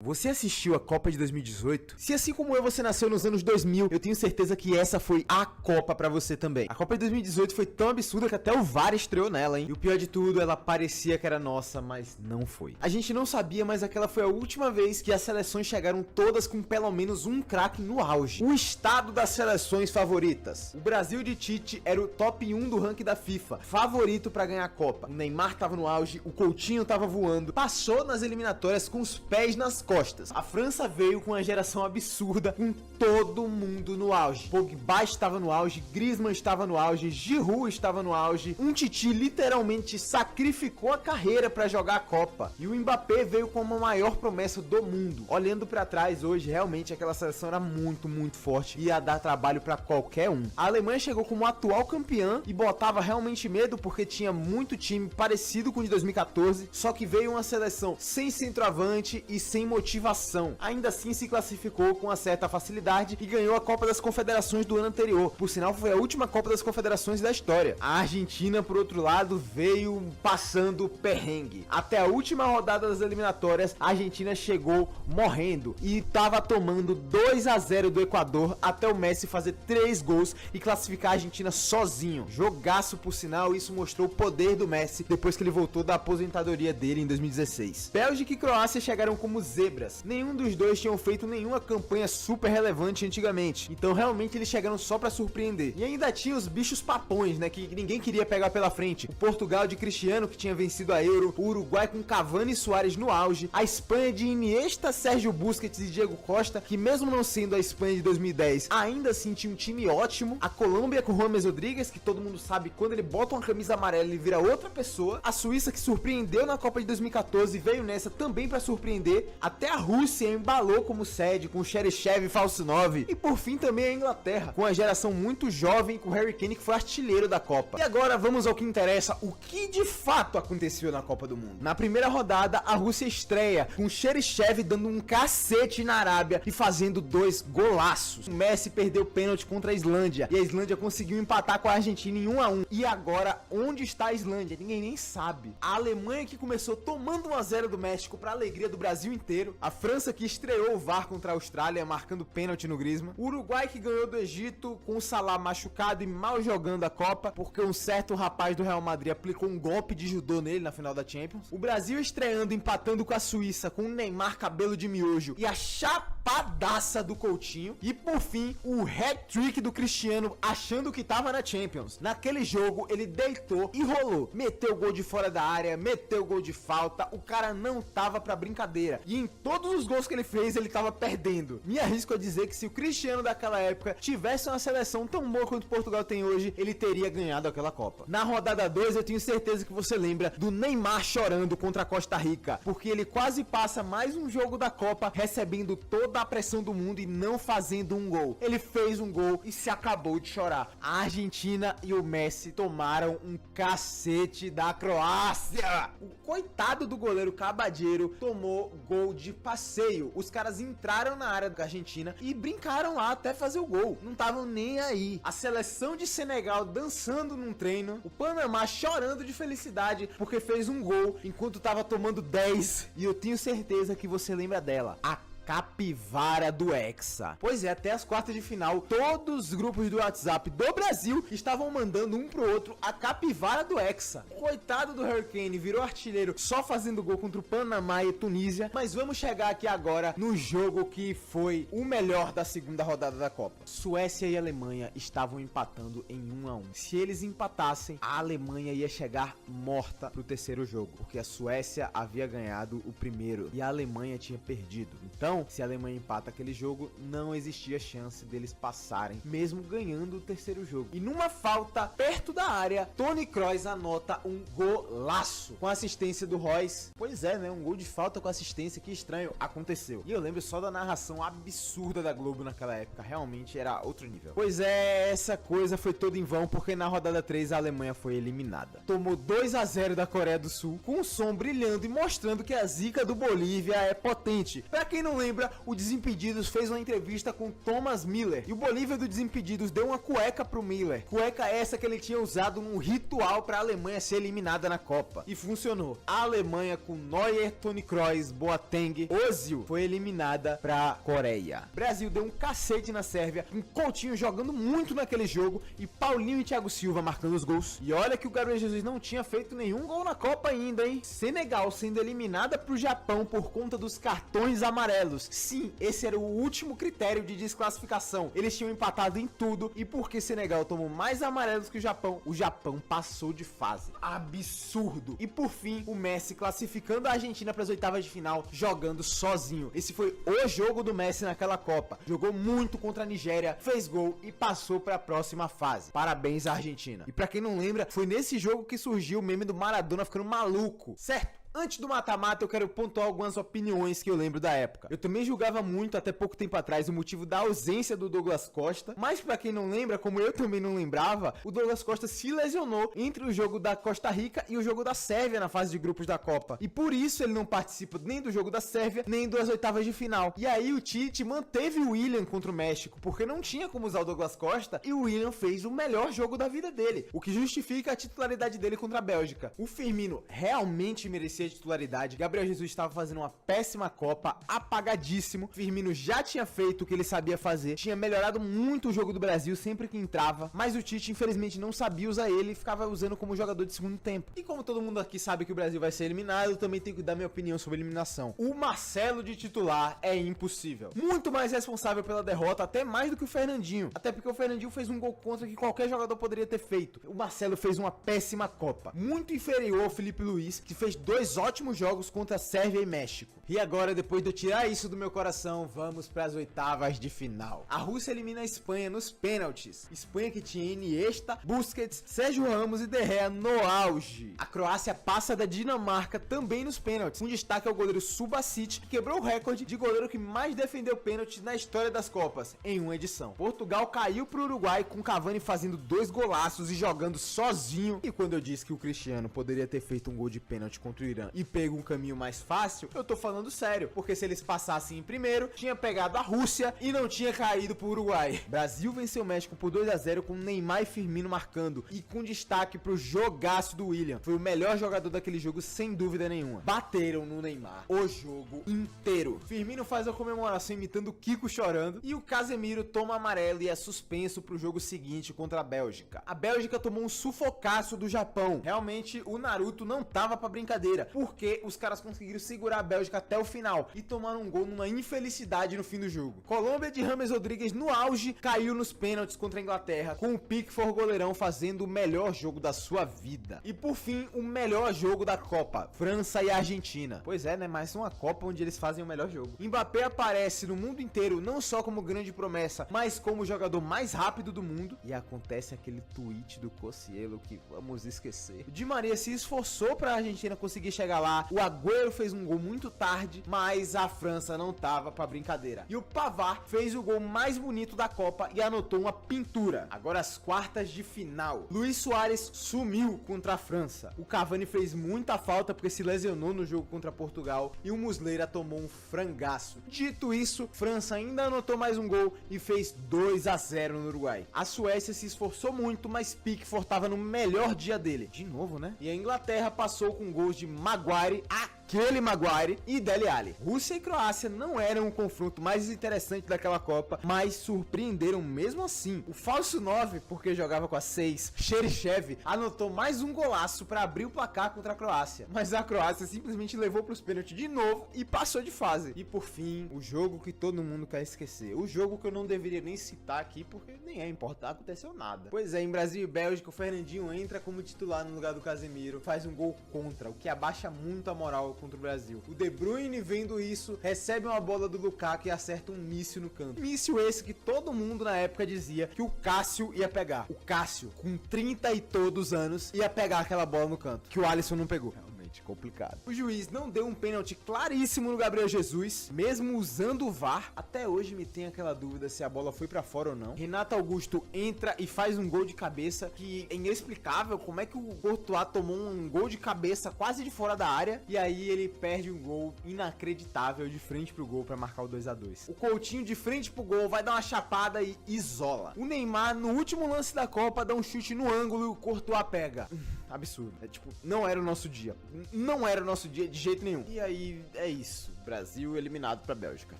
Você assistiu a Copa de 2018? Se assim como eu você nasceu nos anos 2000, eu tenho certeza que essa foi a Copa pra você também. A Copa de 2018 foi tão absurda que até o VAR estreou nela, hein? E o pior de tudo, ela parecia que era nossa, mas não foi. A gente não sabia, mas aquela foi a última vez que as seleções chegaram todas com pelo menos um craque no auge. O estado das seleções favoritas. O Brasil de Tite era o top 1 do ranking da FIFA, favorito pra ganhar a Copa. O Neymar tava no auge, o Coutinho tava voando, passou nas eliminatórias com os pés nas costas. A França veio com uma geração absurda, com todo mundo no auge. Pogba estava no auge, Griezmann estava no auge, Giroud estava no auge. Um Titi literalmente sacrificou a carreira para jogar a Copa. E o Mbappé veio como a maior promessa do mundo. Olhando para trás hoje, realmente aquela seleção era muito forte e ia dar trabalho para qualquer um. A Alemanha chegou como atual campeã e botava realmente medo porque tinha muito time parecido com o de 2014, só que veio uma seleção sem centroavante e sem motivação. Ainda assim se classificou com uma certa facilidade e ganhou a Copa das Confederações do ano anterior. Por sinal, foi a última Copa das Confederações da história. A Argentina, por outro lado, veio passando perrengue. Até a última rodada das eliminatórias, a Argentina chegou morrendo e tava tomando 2-0 do Equador até o Messi fazer 3 gols e classificar a Argentina sozinho. Jogaço, por sinal, isso mostrou o poder do Messi depois que ele voltou da aposentadoria dele em 2016. Bélgica e Croácia chegaram como zebras. Nenhum dos dois tinham feito nenhuma campanha super relevante antigamente. Então realmente eles chegaram só pra surpreender. E ainda tinha os bichos papões, né, que ninguém queria pegar pela frente. O Portugal de Cristiano, que tinha vencido a Euro, o Uruguai com Cavani e Suárez no auge, a Espanha de Iniesta, Sérgio Busquets e Diego Costa, que mesmo não sendo a Espanha de 2010, ainda assim tinha um time ótimo. A Colômbia com James Rodríguez, que todo mundo sabe quando ele bota uma camisa amarela ele vira outra pessoa. A Suíça, que surpreendeu na Copa de 2014, veio nessa também pra surpreender. Até a Rússia embalou como sede com o Cheryshev e falso 9. E por fim também a Inglaterra, com a geração muito jovem com o Harry Kane, que foi artilheiro da Copa. E agora vamos ao que interessa, o que de fato aconteceu na Copa do Mundo. Na primeira rodada, a Rússia estreia com o Cheryshev dando um cacete na Arábia e fazendo 2 golaços. O Messi perdeu pênalti contra a Islândia e a Islândia conseguiu empatar com a Argentina em 1-1. E agora, onde está a Islândia? Ninguém nem sabe. A Alemanha, que começou tomando 1-0 do México para alegria do Brasil inteiro. A França, que estreou o VAR contra a Austrália, marcando pênalti no Griezmann. O Uruguai, que ganhou do Egito com o Salah machucado e mal jogando a Copa, porque um certo rapaz do Real Madrid aplicou um golpe de judô nele na final da Champions. O Brasil estreando, empatando com a Suíça, com o Neymar cabelo de miojo e a chapadaça do Coutinho. E por fim, o hat-trick do Cristiano, achando que tava na Champions. Naquele jogo, ele deitou e rolou. Meteu gol de fora da área, meteu gol de falta. O cara não tava pra brincadeira. E em todos os gols que ele fez, ele tava perdendo. Me arrisco a dizer que se o Cristiano daquela época tivesse uma seleção tão boa quanto Portugal tem hoje, ele teria ganhado aquela Copa. Na rodada 2, eu tenho certeza que você lembra do Neymar chorando contra a Costa Rica, porque ele quase passa mais um jogo da Copa recebendo toda a pressão do mundo e não fazendo um gol. Ele fez um gol e se acabou de chorar. A Argentina e o Messi tomaram um cacete da Croácia. O coitado do goleiro Cabadeiro tomou gol de passeio. Os caras entraram na área da Argentina e brincaram lá até fazer o gol. Não estavam nem aí. A seleção de Senegal dançando num treino. O Panamá chorando de felicidade porque fez um gol enquanto tava tomando 10. E eu tenho certeza que você lembra dela. A capivara do Hexa. Pois é, até as quartas de final, todos os grupos do WhatsApp do Brasil estavam mandando um pro outro a capivara do Hexa. Coitado do Harry Kane, virou artilheiro só fazendo gol contra o Panamá e Tunísia. Mas vamos chegar aqui agora no jogo que foi o melhor da segunda rodada da Copa. Suécia e Alemanha estavam empatando em 1-1. Se eles empatassem, a Alemanha ia chegar morta pro terceiro jogo, porque a Suécia havia ganhado o primeiro e a Alemanha tinha perdido. Então, se a Alemanha empata aquele jogo, não existia chance deles passarem, mesmo ganhando o terceiro jogo. E numa falta perto da área, Toni Kroos anota um golaço com assistência do Royce. Pois é, né? Um gol de falta com assistência, que estranho, aconteceu. E eu lembro só da narração absurda da Globo naquela época, realmente era outro nível. Pois é, essa coisa foi toda em vão, porque na rodada 3 a Alemanha foi eliminada. Tomou 2-0 da Coreia do Sul, com o som brilhando e mostrando que a zica do Bolívia é potente. Pra quem não lembra, lembra, o Desimpedidos fez uma entrevista com Thomas Miller e o Bolívia do Desimpedidos deu uma cueca pro Miller. Cueca essa que ele tinha usado num ritual pra Alemanha ser eliminada na Copa. E funcionou. A Alemanha com Neuer, Toni Kroos, Boateng, Ozil foi eliminada pra Coreia. Brasil deu um cacete na Sérvia, com Coutinho jogando muito naquele jogo e Paulinho e Thiago Silva marcando os gols. E olha que o Gabriel Jesus não tinha feito nenhum gol na Copa ainda, hein? Senegal sendo eliminada pro Japão por conta dos cartões amarelos. Sim, esse era o último critério de desclassificação. Eles tinham empatado em tudo e porque Senegal tomou mais amarelos que o Japão passou de fase. Absurdo. E por fim, o Messi classificando a Argentina para as oitavas de final, jogando sozinho. Esse foi o jogo do Messi naquela Copa. Jogou muito contra a Nigéria, fez gol e passou para a próxima fase. Parabéns à Argentina. E para quem não lembra, foi nesse jogo que surgiu o meme do Maradona ficando maluco, certo? Antes do mata-mata, eu quero pontuar algumas opiniões que eu lembro da época. Eu também julgava muito, até pouco tempo atrás, o motivo da ausência do Douglas Costa. Mas pra quem não lembra, como eu também não lembrava, o Douglas Costa se lesionou entre o jogo da Costa Rica e o jogo da Sérvia na fase de grupos da Copa. E por isso ele não participa nem do jogo da Sérvia, nem das oitavas de final. E aí o Tite manteve o William contra o México, porque não tinha como usar o Douglas Costa, e o William fez o melhor jogo da vida dele, o que justifica a titularidade dele contra a Bélgica. O Firmino realmente merecia titularidade. Gabriel Jesus estava fazendo uma péssima Copa, apagadíssimo. Firmino já tinha feito o que ele sabia fazer, tinha melhorado muito o jogo do Brasil sempre que entrava, mas o Tite infelizmente não sabia usar ele e ficava usando como jogador de segundo tempo. E como todo mundo aqui sabe que o Brasil vai ser eliminado, eu também tenho que dar minha opinião sobre a eliminação. O Marcelo de titular é impossível. Muito mais responsável pela derrota, até mais do que o Fernandinho. Até porque o Fernandinho fez um gol contra que qualquer jogador poderia ter feito. O Marcelo fez uma péssima Copa, muito inferior ao Felipe Luiz, que fez 2 ótimos jogos contra a Sérvia e México. E agora, depois de eu tirar isso do meu coração, vamos para as oitavas de final. A Rússia elimina a Espanha nos pênaltis. Espanha que tinha Iniesta, Busquets, Sérgio Ramos e De Gea no auge. A Croácia passa da Dinamarca também nos pênaltis. Um destaque ao goleiro Subasic, que quebrou o recorde de goleiro que mais defendeu pênaltis na história das Copas, em uma edição. Portugal caiu pro Uruguai com Cavani fazendo 2 golaços e jogando sozinho. E quando eu disse que o Cristiano poderia ter feito um gol de pênalti contra o Irã e pega um caminho mais fácil, eu tô falando sério, porque se eles passassem em primeiro, tinha pegado a Rússia e não tinha caído pro Uruguai. Brasil venceu o México por 2-0 com Neymar e Firmino marcando e com destaque pro jogaço do William. Foi o melhor jogador daquele jogo sem dúvida nenhuma. Bateram no Neymar o jogo inteiro. Firmino faz a comemoração imitando o Kiko chorando e o Casemiro toma amarelo e é suspenso pro jogo seguinte contra a Bélgica. A Bélgica tomou um sufocaço do Japão. Realmente o Naruto não tava pra brincadeira, porque os caras conseguiram segurar a Bélgica até o final e tomaram um gol numa infelicidade no fim do jogo. Colômbia de James Rodrigues no auge caiu nos pênaltis contra a Inglaterra, com o Pickford goleirão fazendo o melhor jogo da sua vida. E por fim, o melhor jogo da Copa, França e Argentina. Pois é, né? Mais uma Copa onde eles fazem o melhor jogo. Mbappé aparece no mundo inteiro, não só como grande promessa, mas como o jogador mais rápido do mundo. E acontece aquele tweet do Cossielo que vamos esquecer. O Di Maria se esforçou pra Argentina conseguir chegar lá. O Agüero fez um gol muito tarde, mas a França não tava pra brincadeira. E o Pavard fez o gol mais bonito da Copa e anotou uma pintura. Agora as quartas de final. Luis Soares sumiu contra a França. O Cavani fez muita falta porque se lesionou no jogo contra Portugal e o Muslera tomou um frangaço. Dito isso, França ainda anotou mais um gol e fez 2-0 no Uruguai. A Suécia se esforçou muito, mas Pickford tava no melhor dia dele. De novo, né? E a Inglaterra passou com gols de Maguire, aquele Maguire e Dele Alli. Rússia e Croácia não eram o confronto mais interessante daquela Copa, mas surpreenderam mesmo assim. O falso 9, porque jogava com a 6, Cheryshev, anotou mais um golaço para abrir o placar contra a Croácia. Mas a Croácia simplesmente levou para os pênaltis de novo e passou de fase. E por fim, o jogo que todo mundo quer esquecer. O jogo que eu não deveria nem citar aqui, porque nem é importante, aconteceu nada. Pois é, em Brasil e Bélgica, o Fernandinho entra como titular no lugar do Casemiro, faz um gol contra, o que abaixa muito a moral contra o Brasil. O De Bruyne, vendo isso, recebe uma bola do Lukaku e acerta um míssil no canto. Míssil esse que todo mundo na época dizia que o Cássio ia pegar. O Cássio, com 30 e todos anos, ia pegar aquela bola no canto, que o Alisson não pegou. realmente complicado. O juiz não deu um pênalti claríssimo no Gabriel Jesus, mesmo usando o VAR. Até hoje me tem aquela dúvida se a bola foi pra fora ou não. Renato Augusto entra e faz um gol de cabeça, que é inexplicável como é que o Courtois tomou um gol de cabeça quase de fora da área, e aí ele perde um gol inacreditável de frente pro gol pra marcar o 2-2. O Coutinho de frente pro gol vai dar uma chapada e isola. O Neymar, no último lance da Copa, dá um chute no ângulo e o Courtois pega. Absurdo. É tipo, não era o nosso dia. Não era o nosso dia de jeito nenhum. E aí, é isso. Brasil eliminado pra Bélgica.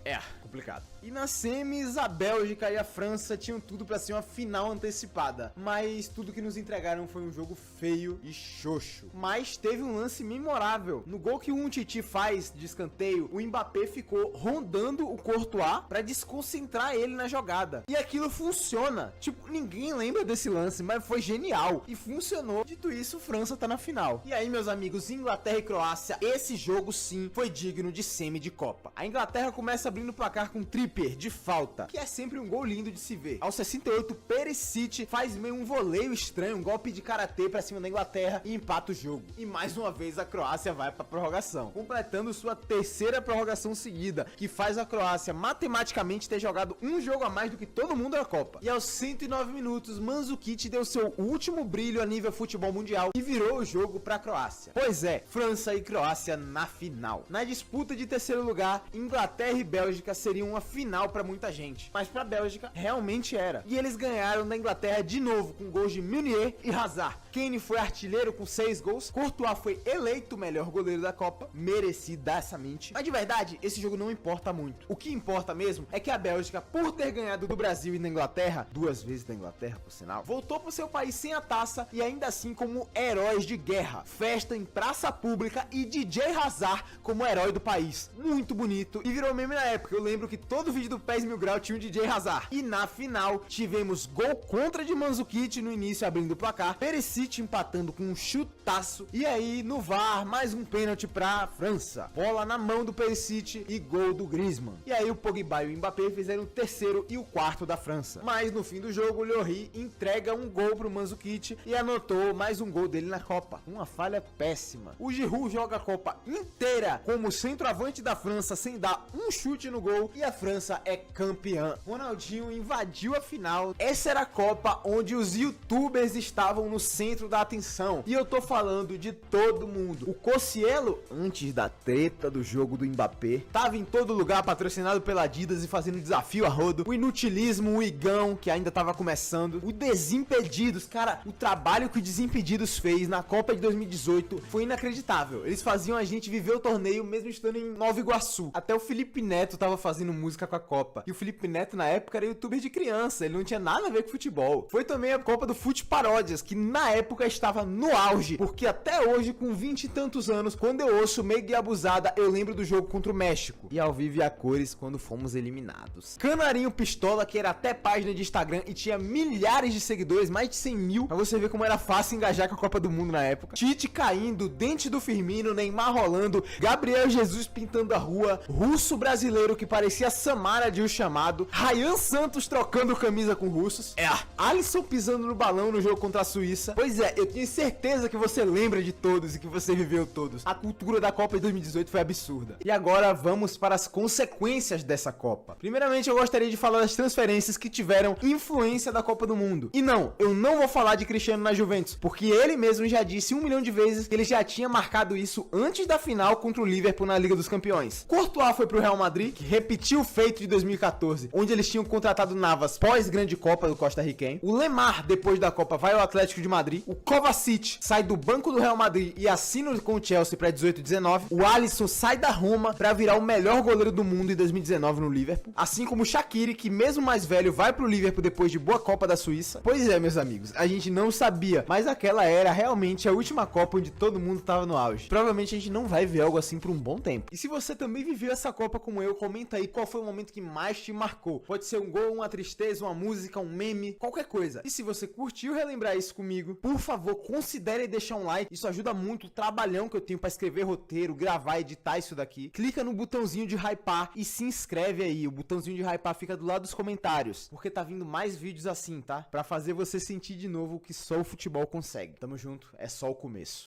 É, complicado. E nas semis, a Bélgica e a França tinham tudo pra ser uma final antecipada. Mas tudo que nos entregaram foi um jogo feio e xoxo. Mas teve um lance memorável. No gol que o Umtiti faz de escanteio, o Mbappé ficou rondando o Courtois pra desconcentrar ele na jogada. E aquilo funciona. Tipo, ninguém lembra desse lance, mas foi genial. E funcionou. Dito isso, França tá na final. E aí, meus amigos, Inglaterra e Croácia, esse jogo sim foi digno de semi de Copa. A Inglaterra começa abrindo o placar com Trippier de falta, que é sempre um gol lindo de se ver. Aos 68, Perisic faz meio um voleio estranho, um golpe de karatê pra cima da Inglaterra e empata o jogo. E mais uma vez a Croácia vai pra prorrogação, completando sua terceira prorrogação seguida, que faz a Croácia matematicamente ter jogado um jogo a mais do que todo mundo na Copa. E aos 109 minutos, Mandzukic deu seu último brilho a nível futebol mundial e virou o jogo pra Croácia. Pois é, França e Croácia na final. Na disputa de terceiro lugar, Inglaterra e Bélgica seriam uma final pra muita gente, mas pra Bélgica realmente era. E eles ganharam da Inglaterra de novo com gols de Meunier e Hazard. Kane foi artilheiro com 6 gols, Courtois foi eleito o melhor goleiro da Copa, merecidaçamente. Mas de verdade, esse jogo não importa muito. O que importa mesmo é que a Bélgica, por ter ganhado do Brasil e da Inglaterra, 2 vezes da Inglaterra por sinal, voltou pro seu país sem a taça e ainda assim como heróis de guerra. Festa em praça pública e DJ Hazard como herói do país. Muito bonito e virou meme na época. Eu lembro que todo vídeo do PES 1000 Grau tinha um DJ Hazard. E na final tivemos gol contra de Mandzukic no início abrindo o placar, Perisic empatando com um chutaço e aí no VAR mais um pênalti pra França. Bola na mão do Perisic e gol do Griezmann. E aí o Pogba e o Mbappé fizeram o terceiro e o quarto da França. Mas no fim do jogo o Lloris entrega um gol pro Mandzukic e anotou mais um gol dele na Copa. Uma falha péssima. O Giroud joga a Copa inteira como centroavante da França sem dar um chute no gol e a França é campeã. Ronaldinho invadiu a final. Essa era a Copa onde os youtubers estavam no centro da atenção. E eu tô falando de todo mundo. O Cossielo, antes da treta do jogo do Mbappé, tava em todo lugar patrocinado pela Adidas e fazendo desafio a rodo. O Inutilismo, o Igão, que ainda tava começando. O Desimpedidos, cara, o trabalho que o Desimpedidos fez na Copa de 2018 foi inacreditável. Eles faziam a gente viver o torneio mesmo estando em Nova Iguaçu. Até o Felipe Neto tava fazendo música com a Copa. E o Felipe Neto na época era youtuber de criança, ele não tinha nada a ver com futebol. Foi também a Copa do Fute Paródias, que na época estava no auge, porque até hoje, com 20 e tantos anos, quando eu ouço Meio e Abusada, eu lembro do jogo contra o México. E ao vivo e a cores quando fomos eliminados. Canarinho Pistola, que era até página de Instagram e tinha milhares de seguidores, mais de 100 mil, pra você ver como era fácil engajar com a Copa do Mundo na época. Tite caindo, dente do Firmino, Neymar rolando, Gabriel Jesus pintando a rua, russo brasileiro que parecia Samara de O Chamado, Ryan Santos trocando camisa com russos, Alisson pisando no balão no jogo contra a Suíça. Pois é, eu tenho certeza que você lembra de todos e que você viveu todos. A cultura da Copa de 2018 foi absurda. E agora vamos para as consequências dessa Copa. Primeiramente, eu gostaria de falar das transferências que tiveram influência da Copa do Mundo. E não, eu não vou falar de Cristiano na Juventus, porque ele mesmo já disse 1 milhão de vezes que ele já tinha marcado isso antes da final contra o Liverpool na Liga dos Campeões. Courtois foi pro Real Madrid, que repetiu o feito de 2014, onde eles tinham contratado Navas pós-grande Copa do Costa Riquenho. O Lemar, depois da Copa, vai ao Atlético de Madrid. O Kovacic sai do banco do Real Madrid e assina com o Chelsea para 18 e 19. O Alisson sai da Roma para virar o melhor goleiro do mundo em 2019 no Liverpool. Assim como o Shaqiri, que mesmo mais velho, vai pro Liverpool depois de boa Copa da Suíça. Pois é, meus amigos, a gente não sabia, mas aquela era realmente a última Copa onde todo mundo tava no auge. Provavelmente a gente não vai ver algo assim por um bom tempo. E se você também viveu essa Copa como eu, comenta aí qual foi o momento que mais te marcou. Pode ser um gol, uma tristeza, uma música, um meme, qualquer coisa. E se você curtiu relembrar isso comigo, por favor, considere deixar um like. Isso ajuda muito o trabalhão que eu tenho pra escrever roteiro, gravar, editar isso daqui. Clica no botãozinho de hypar e se inscreve aí. O botãozinho de hypar fica do lado dos comentários, porque tá vindo mais vídeos assim, tá? Pra fazer você sentir de novo o que só o futebol consegue. Tamo junto, é só o começo.